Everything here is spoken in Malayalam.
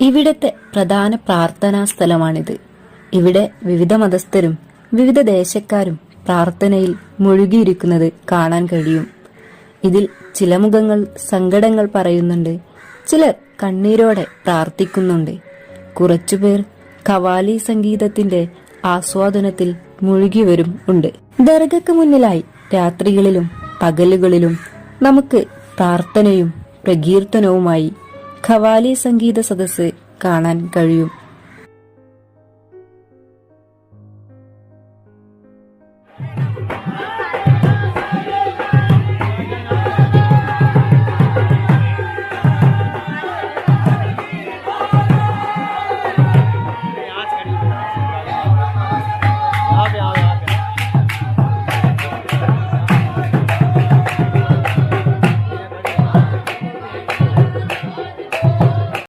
ഇവിടത്തെ പ്രധാന പ്രാർത്ഥനാ സ്ഥലമാണിത്. ഇവിടെ വിവിധ മതസ്ഥരും വിവിധ ദേശക്കാരും പ്രാർത്ഥനയിൽ മുഴുകിയിരിക്കുന്നത് കാണാൻ കഴിയും. ഇതിൽ ചില മുഖങ്ങൾ സങ്കടങ്ങൾ പറയുന്നുണ്ട്, ചിലർ കണ്ണീരോടെ പ്രാർത്ഥിക്കുന്നുണ്ട്. കുറച്ചുപേർ ഖവാലി സംഗീതത്തിന്റെ ആസ്വാദനത്തിൽ മുഴുകിവരും ഉണ്ട്. ദർഗയ്ക്ക് മുന്നിലായി രാത്രികളിലും പകലുകളിലും നമുക്ക് പ്രാർത്ഥനയും പ്രകീർത്തനവുമായി ഖവാലി സംഗീത സദസ്സ് കാണാൻ കഴിയും.